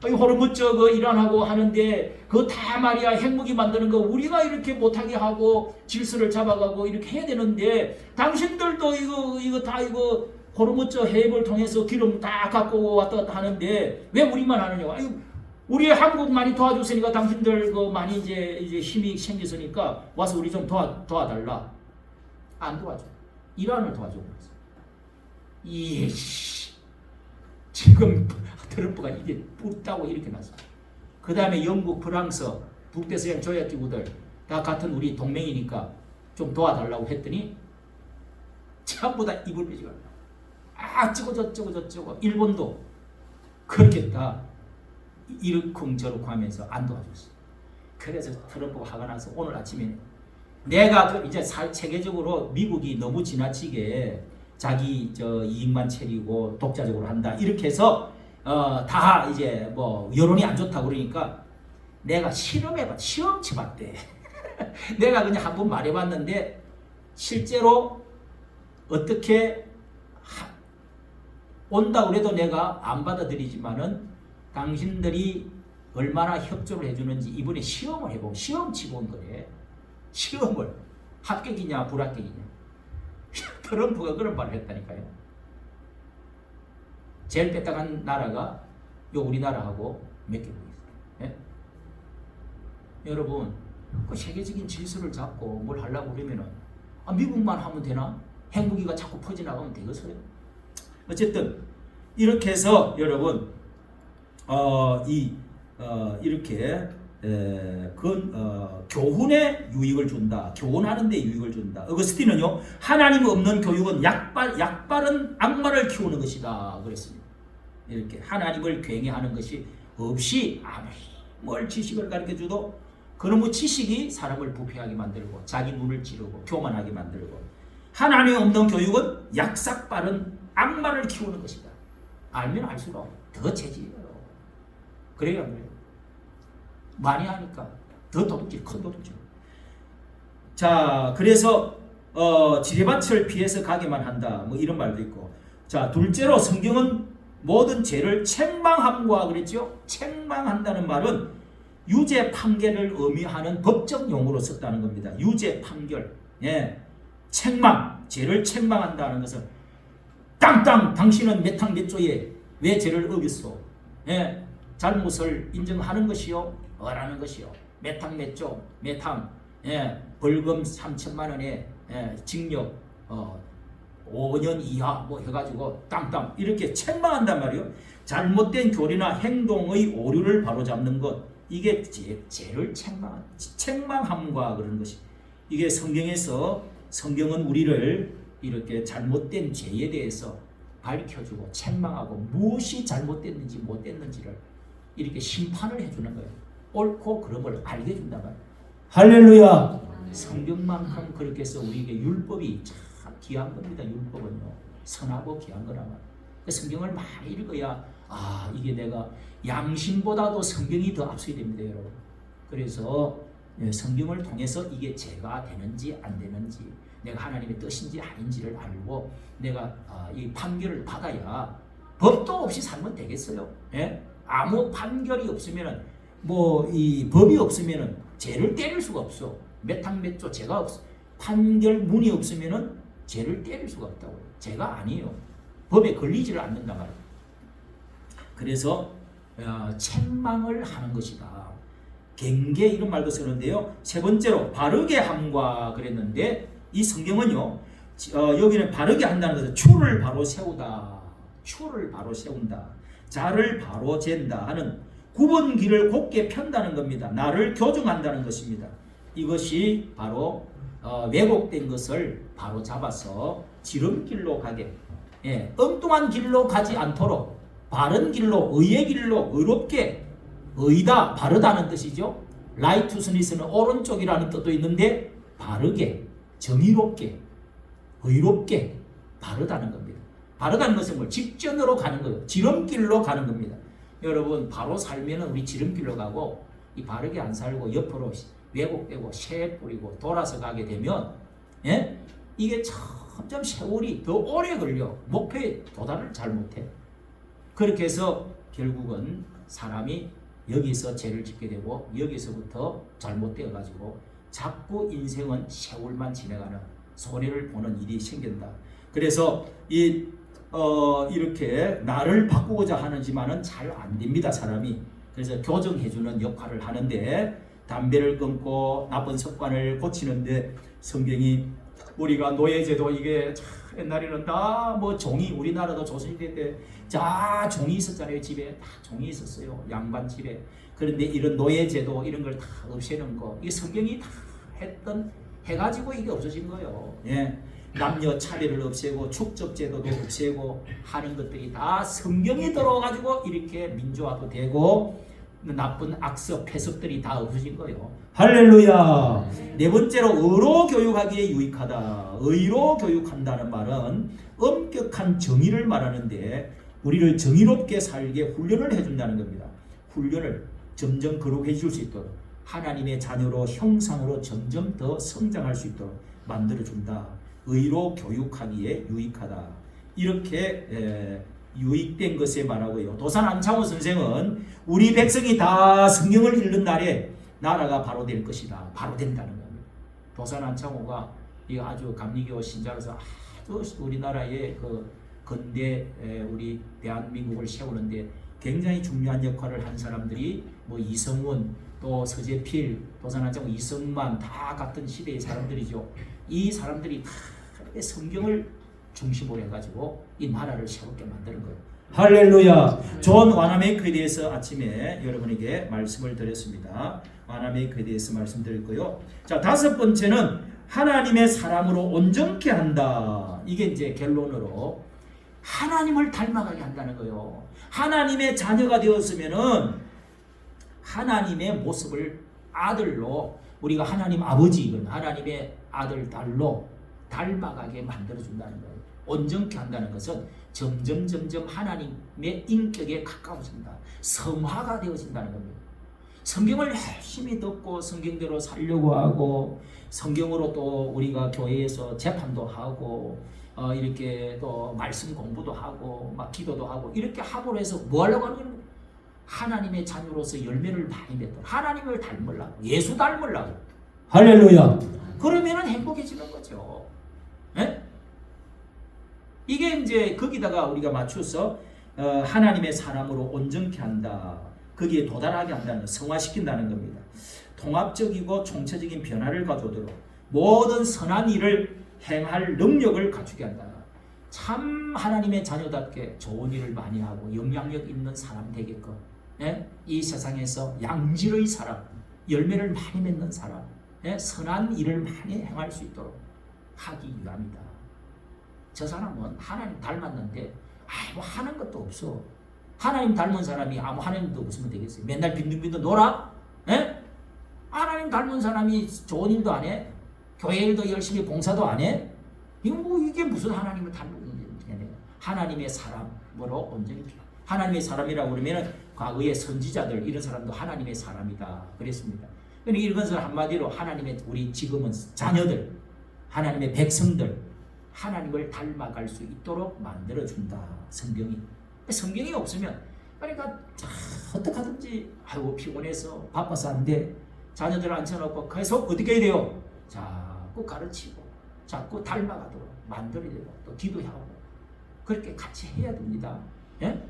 호르무즈 그 이란하고 하는데 그거 다 말이야 핵무기 만드는 거 우리가 이렇게 못하게 하고 질서를 잡아가고 이렇게 해야 되는데 당신들도 이거 다 이거 호르무즈 해협을 통해서 기름 다 갖고 왔다 갔다 하는데 왜 우리만 하느냐? 우리 한국 많이 도와줬으니까 당신들 그 많이 이제 힘이 생겼으니까 와서 우리 좀 도와달라. 안 도와줘. 이란을 도와줘 그랬어. 지금 트럼프가 이게 뿌다고 이렇게 났어. 그 다음에 영국, 프랑스, 북대서양 조약기구들 다 같은 우리 동맹이니까 좀 도와달라고 했더니 전부 다 입을 비지고 저쩌고 일본도 그렇게 다 이러쿵저러쿵 하면서 안 도와줬어. 그래서 트럼프가 화가 나서 오늘 아침에 내가 이제 세계적으로 미국이 너무 지나치게 자기 이익만 챙기고 독자적으로 한다 이렇게 해서 다 이제 뭐 여론이 안 좋다 그러니까 내가 시험 쳐봤대. 내가 그냥 한번 말해봤는데 실제로 어떻게 온다 그래도 내가 안 받아들이지만은 당신들이 얼마나 협조를 해주는지 이번에 시험을 해보고 시험 치고 온 거래. 시험을 합격이냐 불합격이냐. 트럼프가 그런 말을 했다니까요. 제일 뺏다간 나라가 요 우리나라하고 몇 개 보겠어요. 예? 여러분 그 세계적인 질서를 잡고 뭘 하려고 그러면은 미국만 하면 되나? 핵무기가 자꾸 퍼져나가면 되겠어요? 어쨌든 이렇게 해서 여러분 이렇게 교훈에 유익을 준다. 교훈하는 데 유익을 준다. 어거스틴은요. 하나님 없는 교육은 약바른 악마를 키우는 것이다. 그랬습니다. 이렇게 하나님을 굉해하는 것이 없이 아무리 뭘 지식을 가르쳐줘도 그놈의 지식이 사람을 부패하게 만들고 자기 눈을 찌르고 교만하게 만들고 하나님 없는 교육은 약삭빠른 악마를 키우는 것이다. 알면 알수록 더 체질이에요. 그래요, 안 그래요? 많이 하니까 더 도둑질, 큰 도둑질. 자, 그래서 지뢰밭을 피해서 가게만 한다. 뭐 이런 말도 있고. 자, 둘째로 성경은 모든 죄를 책망함과 그랬죠. 책망한다는 말은 유죄 판결을 의미하는 법적 용어로 썼다는 겁니다. 유죄 판결. 예. 책망, 죄를 책망한다는 것은 땅땅 당신은 몇 항 몇 조에 왜 죄를 어겼소? 예. 잘못을 인정하는 것이요, 어라는 것이요. 몇 항 몇 조, 몇 항, 예. 벌금 3천만 원에 징역 5년 이하 뭐 해가지고 땅땅 이렇게 책망한단 말이요. 잘못된 교리나 행동의 오류를 바로잡는 것, 이게 죄를 책망함과 그런 것이. 이게 성경은 우리를 이렇게 잘못된 죄에 대해서 밝혀주고 책망하고 무엇이 잘못됐는지 못됐는지를 이렇게 심판을 해주는 거예요. 옳고 그름을 알게 해준단 말이에요. 할렐루야. 성경만큼 그렇게 해서 우리에게 율법이 참 귀한 겁니다. 율법은요. 선하고 귀한 거란 말이에요. 성경을 많이 읽어야 이게 내가 양심보다도 성경이 더 앞서야 됩니다, 여러분. 그래서 성경을 통해서 이게 죄가 되는지 안 되는지, 내가 하나님의 뜻인지 아닌지를 알고 내가 이 판결을 받아야 법도 없이 살면 되겠어요. 예? 아무 판결이 없으면은 이 법이 없으면은 죄를 때릴 수가 없어. 몇 항 몇 조 죄가 없어. 판결문이 없으면은 죄를 때릴 수가 없다고요. 죄가 아니에요. 법에 걸리지를 않는다 말이에요. 그래서 책망을 하는 것이다. 경계 이런 말도 쓰는데요. 세 번째로 바르게 함과 그랬는데 이 성경은요. 여기는 바르게 한다는 것은 추를 바로 세우다. 추를 바로 세운다. 자를 바로 잰다 하는 굽은 길을 곧게 편다는 겁니다. 나를 교정한다는 것입니다. 이것이 바로 왜곡된 것을 바로 잡아서 지름길로 가게, 엉뚱한 길로 가지 않도록 바른 길로, 의의 길로, 의롭게, 의다, 바르다는 뜻이죠. 라이투스니스는 오른쪽이라는 뜻도 있는데 바르게, 정의롭게, 의롭게, 바르다는 겁니다. 바르다는 것은 뭘? 직전으로 가는 거예요. 지름길로 가는 겁니다. 여러분 바로 살면 우리 지름길로 가고 이 바르게 안 살고 옆으로 왜곡되고 새 뿌리고 돌아서 가게 되면 이게 점점 세월이 더 오래 걸려. 목표에 도달을 잘 못해. 그렇게 해서 결국은 사람이 여기서 죄를 짓게 되고 여기서부터 잘못되어 가지고 자꾸 인생은 세월만 지나가는 손해를 보는 일이 생긴다. 그래서 이렇게 나를 바꾸고자 하는지만은 잘 안 됩니다, 사람이. 그래서 교정해주는 역할을 하는데 담배를 끊고 나쁜 습관을 고치는데 성경이 우리가 노예제도 이게 옛날에는 다 종이, 우리나라도 조선시대 때 종이 있었잖아요. 집에 다 종이 있었어요. 양반 집에. 그런데 이런 노예제도 이런 걸 다 없애는 거, 이게 성경이 다 해가지고 이게 없어진 거예요. 예. 남녀 차별을 없애고 축적제도도 없애고 하는 것들이 다 성경에 들어가지고 이렇게 민주화도 되고 나쁜 악습 폐습들이 다 없어진 거예요. 할렐루야. 네 번째로 의로 교육하기에 유익하다. 의로 교육한다는 말은 엄격한 정의를 말하는데 우리를 정의롭게 살게 훈련을 해준다는 겁니다. 훈련을 점점 거룩해 줄 수 있도록 하나님의 자녀로 형상으로 점점 더 성장할 수 있도록 만들어준다. 의로 교육하기에 유익하다. 이렇게 유익된 것에 말하고요. 도산 안창호 선생은 우리 백성이 다 성경을 읽는 날에 나라가 바로 될 것이다. 바로 된다는 겁니다. 도산 안창호가 아주 감리교 신자로서 아주 우리나라의 그 근대 우리 대한민국을 세우는데 굉장히 중요한 역할을 한 사람들이 뭐 이성훈 또 서재필 도산 안창호 이성만 다 같은 시대의 사람들이죠. 이 사람들이 다 성경을 중심으로 해가지고 이 나라를 세우게 만드는 거예요. 할렐루야. 존 와나메이크에 대해서 아침에 여러분에게 말씀을 드렸습니다. 와나메이크에 대해서 말씀드렸고요. 자, 다섯 번째는 하나님의 사람으로 온전케 한다. 이게 이제 결론으로 하나님을 닮아가게 한다는 거예요. 하나님의 자녀가 되었으면은 하나님의 모습을 아들로 우리가 하나님 아버지 하나님의 아들 딸로 닮아가게 만들어준다는 거예요. 온전케 한다는 것은 점점 하나님의 인격에 가까워진다. 성화가 되어진다는 겁니다. 성경을 열심히 듣고 성경대로 살려고 하고 성경으로 또 우리가 교회에서 재판도 하고 이렇게 또 말씀 공부도 하고 막 기도도 하고 이렇게 함으로 해서 뭐 하려고 하는 거예요? 하나님의 자녀로서 열매를 많이 맺도록 하나님을 닮으려고 예수 닮으려고. 할렐루야. 그러면은 행복해지는 거죠. 네? 이게 이제 거기다가 우리가 맞춰서 하나님의 사람으로 온전케 한다. 거기에 도달하게 한다는 것, 성화시킨다는 겁니다. 통합적이고 총체적인 변화를 가져오도록 모든 선한 일을 행할 능력을 갖추게 한다. 참 하나님의 자녀답게 좋은 일을 많이 하고 영향력 있는 사람 되게끔 이 세상에서 양질의 사람, 열매를 많이 맺는 사람, 선한 일을 많이 행할 수 있도록 하기 위함이다. 저 사람은 하나님 닮았는데 아무 하는 것도 없어. 하나님 닮은 사람이 아무 하는 일도 없으면 되겠어요? 맨날 빈둥빈둥 놀아? 하나님 닮은 사람이 좋은 일도 안 해? 교회 일도 열심히 봉사도 안 해? 이게 무슨 하나님을 닮은 일이냐? 하나님의 사람으로 온전히 하나님의 사람이라고 그러면 과거의 선지자들 이런 사람도 하나님의 사람이다 그랬습니다. 그러니까 이것을 한마디로 하나님의 우리 지금은 자녀들, 하나님의 백성들, 하나님을 닮아갈 수 있도록 만들어준다. 성경이 없으면 그러니까 어떻게 하든지 아이고 피곤해서 바빠서 안 돼. 자녀들 앉혀놓고 계속 어떻게 해야 돼요? 자꾸 가르치고 자꾸 닮아가도록 만들어야 되고 또 기도하고 그렇게 같이 해야 됩니다. 예?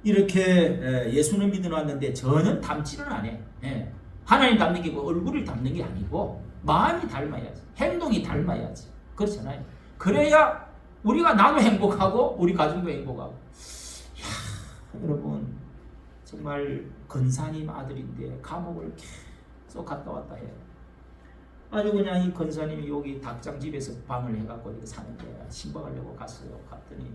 이렇게 예수는 믿어놨는데 전혀 닮지는 않아. 예. 하나님 닮는 게 뭐 얼굴을 닮는 게 아니고 마음이 닮아야지. 행동이 닮아야지. 그렇잖아요. 그래야 우리가 나도 행복하고 우리 가정도 행복하고. 이야, 여러분 정말 건사님 아들인데 감옥을 계속 갔다 왔다 해요. 아주 그냥 이 건사님이 여기 닭장집에서 방을 해갖고 이렇게 사는데 신방하려고 갔어요. 갔더니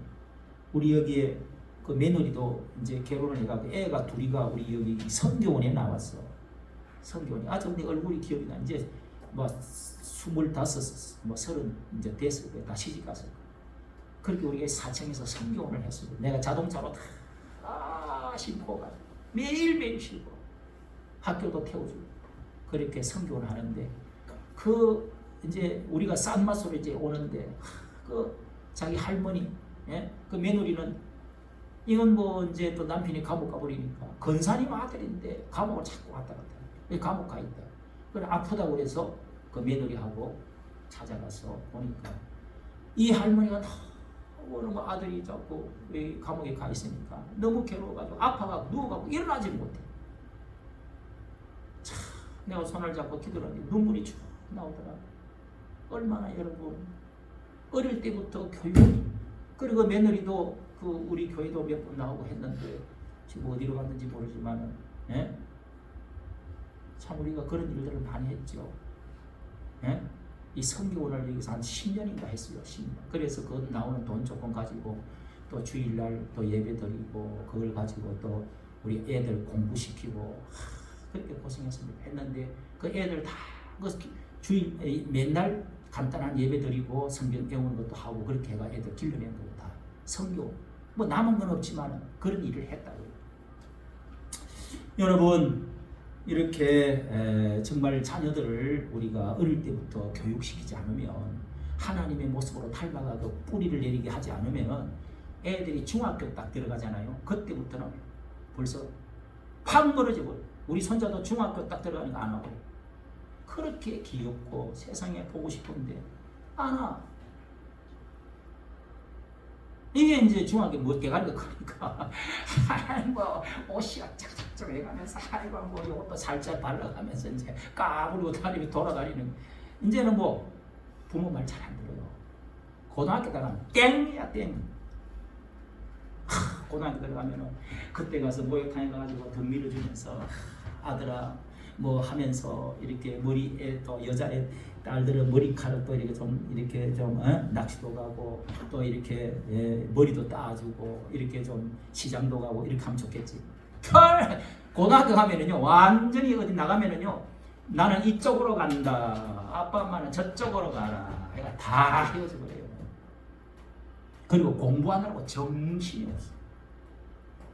우리 여기에 그 며느리도 이제 결혼을 해갖고 애가 둘이가 우리 여기 성교원에 나왔어. 성교원이 아주 근데 얼굴이 기억이 나. 이제 뭐 25, 뭐 30 이제 됐을 거야. 다 시집 갔을 거야. 그렇게 우리가 사청에서 성교원을 했어요. 내가 자동차로 다 싣고 가. 매일매일 싣고 학교도 태워주고 그렇게 성교원을 하는데 그 이제 우리가 싼 맛으로 이제 오는데 그 자기 할머니 그 며느리는 이건 뭐 이제 또 남편이 감옥 가버리니까 건사님 아들인데 감옥을 자꾸 왔다 갔다 해. 감옥 가 있다. 그래 아프다고 그래서 그 며느리하고 찾아가서 보니까 이 할머니가 너무 아들이 자꾸 감옥에 가 있으니까 너무 괴로워가지고 아파가지고 누워가지고 일어나지 못해. 참 내가 손을 잡고 기도하는데 눈물이 쭉 나오더라. 얼마나 여러분 어릴 때부터 교육 그리고 며느리도 그 우리 교회도 몇 번 나오고 했는데 지금 어디로 갔는지 모르지만은 참 우리가 그런 일들을 많이 했죠. 이 성교원을 위해서 한 10년인가 했어요. 10년. 그래서 그 나오는 돈 조금 가지고 또 주일날 또 예배 드리고 그걸 가지고 또 우리 애들 공부시키고 그렇게 고생했습니다. 했는데 그 애들 다 주일 맨날 간단한 예배 드리고 성경 배우는 것도 하고 그렇게 해가 애들 길러낸 거예요. 다 성교 뭐 남은 건 없지만 그런 일을 했다고요. 여러분 이렇게 정말 자녀들을 우리가 어릴 때부터 교육시키지 않으면 하나님의 모습으로 닮아가고 뿌리를 내리게 하지 않으면 애들이 중학교 딱 들어가잖아요. 그때부터는 벌써 팍 멀어져 버려. 우리 손자도 중학교 딱 들어가니까 안 하고 그렇게 귀엽고 세상에 보고 싶은데 안 와. 이게 이제 중학교 못 돼가니까 그러니까 뭐 옷이야 착착착 해가면서 아이고 뭐 이것도 살짝 발라가면서 이제 까부리고 다니며 돌아다니는 이제는 뭐 부모 말 잘 안 들어요. 고등학교 들어가면 땡이야 땡. 고등학교 들어가면은 그때 가서 목욕탕에 가가지고 등 밀어주면서 아들아 뭐 하면서 이렇게 머리에 또 여자애 딸들은 머리카락 또 이렇게 좀 낚시도 가고 또 이렇게 머리도 따주고 이렇게 좀 시장도 가고 이렇게 하면 좋겠지. 고등학교 가면은요 완전히 어디 나가면은요 나는 이쪽으로 간다. 아빠 엄마는 저쪽으로 가라. 애가 다 헤어져 버려요. 그리고 공부하느라고 정신이 없어.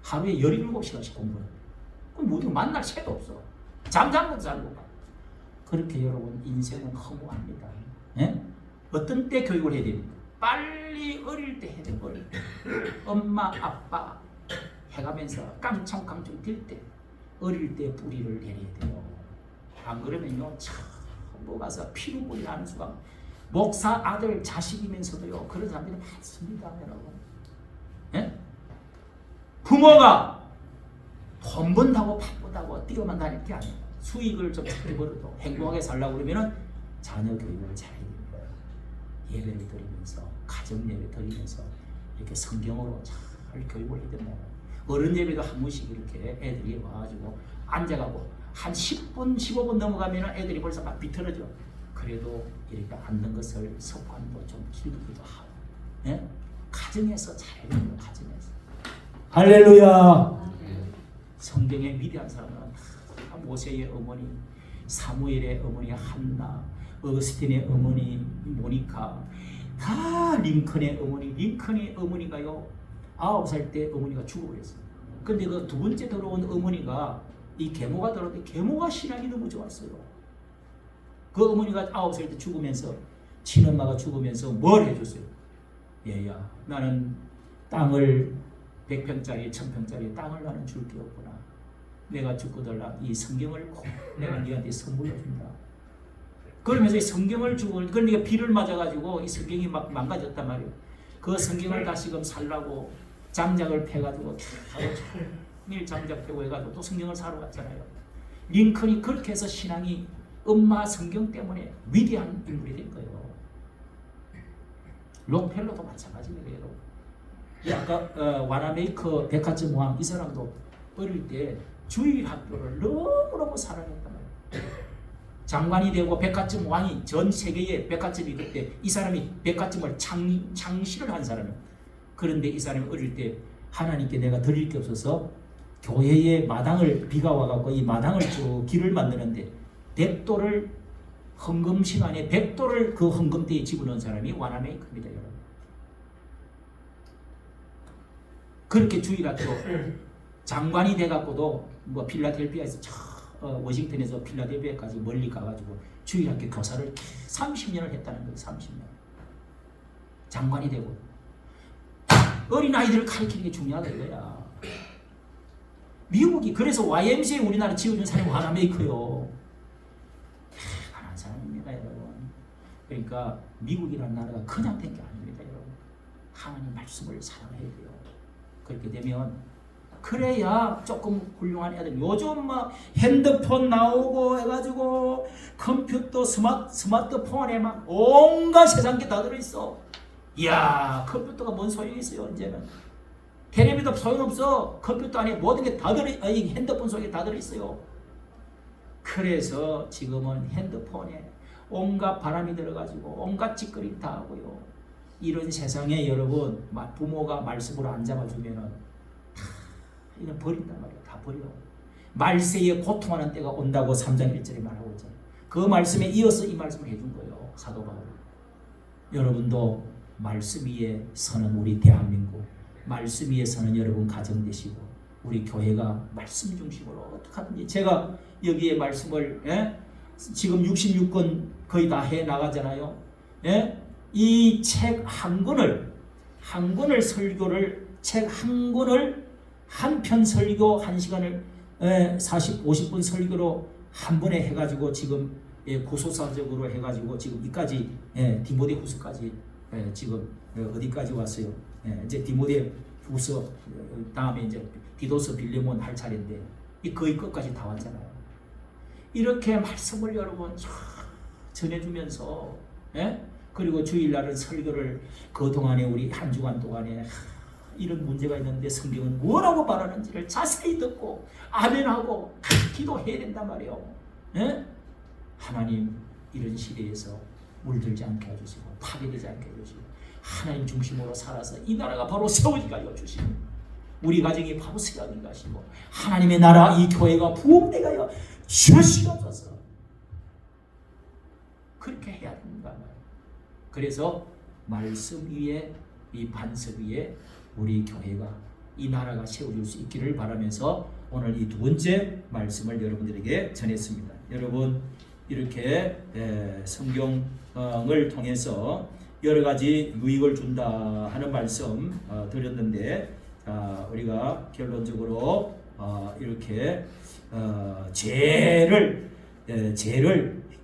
하루에 17시간씩 공부해. 그럼 모두 만날 새도 없어. 잠자는 것도 잘 못 가. 그렇게 여러분 인생은 허무합니다. 예? 어떤 때 교육을 해야 됩니까? 빨리 어릴 때 해야 돼요. 어릴 때. 엄마 아빠 해가면서 깡총깡총 뛸 때 어릴 때 뿌리를 내려야 돼요. 안 그러면요 전부 가서 피눈물이 나는 수가 목사 아들 자식이면서도요 그런 사람들이 많습니다. 여러분. 예? 부모가 돈 번다고 바쁘다고 뛰어만 다닐 게 아니에요. 수익을 좀 잘 벌어도 행복하게 살려고 그러면은 자녀 교육을 잘해야 됩니다. 예배를 드리면서 가정 예배 드리면서 이렇게 성경으로 잘 교육을 해야 된다. 어른 예배도 한 번씩 이렇게 애들이 와가지고 앉아가고 한 10분 15분 넘어가면은 애들이 벌써 막 비틀어져. 그래도 이렇게 앉는 것을 습관도 좀 기르기도 하고, 예? 가정에서 잘해야 됩니다. 가정에서. 할렐루야. 성경의 위대한 사람은 모세의 어머니, 사무엘의 어머니 한나, 어거스틴의 어머니 모니카, 다 링컨의 어머니. 링컨의 어머니가요 9살 때 어머니가 죽어버렸어요. 근데 그 두 번째 들어온 어머니가 이 계모가 들어왔는데 계모가 신앙이 너무 좋았어요. 그 어머니가 9살 때 죽으면서 친엄마가 죽으면서 뭘 해줬어요? 얘야 나는 땅을 100평짜리 1000평짜리 땅을 나는 줄 게 없구나. 내가 죽고들라 이 성경을 꼭 내가 네한테 선물로 준다. 그러면서 이 성경을 주고 그러니까 비를 맞아가지고 이 성경이 막 망가졌단 말이에요. 그 성경을 다시금 살라고 장작을 패가지고 일 장작 패고 해가지고 또 성경을 사러 갔잖아요. 링컨이 그렇게 해서 신앙이 엄마 성경 때문에 위대한 인물이 된 거예요. 록펠러도 마찬가지입니다. 아까 와나메이커 백화점 왕 이 사람도 어릴 때 주일 학교를 너무너무 사랑했단 말이에요. 장관이 되고 백화점 왕이 전 세계에 백화점이 그때 이 사람이 백화점을 창시를 한 사람이에요. 그런데 이 사람이 어릴 때 하나님께 내가 드릴 게 없어서 교회의 마당을 비가 와갖고 이 마당을 쭉 길을 만드는데 100도를 헌금 시간에 100도를 그 헌금대에 집어넣은 사람이 와나메이커입니다. 여러분. 그렇게 주일학교 장관이 돼갖고도 뭐 필라델피아에서 워싱턴에서 필라델피아까지 멀리 가가지고 주일학교 교사를 30년을 했다는 거예요. 30년. 장관이 되고 어린아이들을 가르치는 게 중요하다 이거야. 미국이 그래서 YMCA 우리나라 지어준 사람이 와나메이커요. 대단한 사람입니다 여러분. 그러니까 미국이라는 나라가 그냥 된 게 아닙니다 여러분. 하나님 말씀을 사랑해야 돼요. 그렇게 되면 그래야 조금 훌륭한 애들. 요즘 막 핸드폰 나오고 해가지고 컴퓨터 스마트폰에 막 온갖 세상 게 다 들어있어. 이야 컴퓨터가 뭔 소용이 있어요. 이제는 텔레비도 소용없어. 컴퓨터 안에 모든 게 다 핸드폰 속에 다 들어있어요. 그래서 지금은 핸드폰에 온갖 바람이 들어가지고 온갖 짓거리 다 하고요. 이런 세상에 여러분 부모가 말씀으로 안 잡아주면은 다 이거 버린단 말이에요. 다 버려. 말세에 고통하는 때가 온다고 3장 1절에 말하고 있잖아요. 그 말씀에 이어서 이 말씀을 해준 거예요. 사도 바울. 여러분도 말씀 위에 서는 우리 대한민국, 말씀 위에 서는 여러분 가정 되시고 우리 교회가 말씀 중심으로 어떻게 하든지 제가 여기에 말씀을 지금 66권 거의 다 해 나가잖아요. 이 책 한 권을 설교를 책 한 권을 한 편 설교 1시간을 40, 50분 설교로 한 번에 해가지고 지금 고소사적으로 해가지고 지금 이까지 디모데 후서까지 지금 어디까지 왔어요? 이제 디모데 후서 다음에 이제 디도서 빌레몬 할 차례인데 이 거의 끝까지 다 왔잖아요. 이렇게 말씀을 여러분 전해주면서 그리고 주일날은 설교를 그 동안에 우리 한 주간 동안에 이런 문제가 있는데 성경은 뭐라고 말하는지를 자세히 듣고 아멘하고 기도해야 된단 말이에요. 하나님 이런 시대에서 물들지 않게 해주시고 파괴되지 않게 해주시고 하나님 중심으로 살아서 이 나라가 바로 세워지게 하여 주시고 우리 가정이 바로 세워지게 하시고 하나님의 나라 이 교회가 부흥되게 하여 주시옵소서. 그렇게 해야 된다 말이에요. 그래서 말씀 위에 이 반석 위에 우리 교회가 이 나라가 세워질 수 있기를 바라면서 오늘 이 두 번째 말씀을 여러분들에게 전했습니다. 여러분 이렇게 성경을 통해서 여러 가지 유익을 준다 하는 말씀 드렸는데 우리가 결론적으로 이렇게 죄를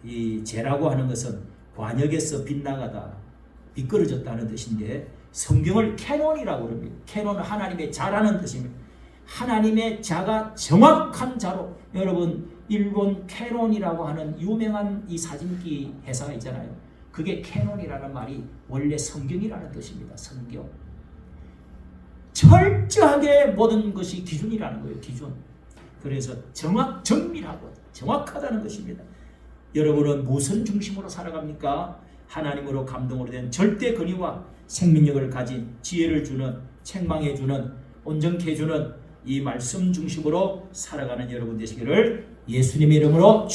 이 죄라고 하는 것은 관역에서 빗나가다 미끄러졌다는 뜻인데 성경을 캐논이라고 그럽니다. 캐논은 하나님의 자라는 뜻입니다. 하나님의 자가 정확한 자로 여러분 일본 캐논이라고 하는 유명한 이 사진기 회사가 있잖아요. 그게 캐논이라는 말이 원래 성경이라는 뜻입니다. 성경. 철저하게 모든 것이 기준이라는 거예요. 기준. 그래서 정밀하고 정확하다는 것입니다. 여러분은 무슨 중심으로 살아갑니까? 하나님으로 감동으로 된 절대 권위와 생명력을 가진 지혜를 주는 책망해 주는 온전케 해주는 이 말씀 중심으로 살아가는 여러분 되시기를 예수님의 이름으로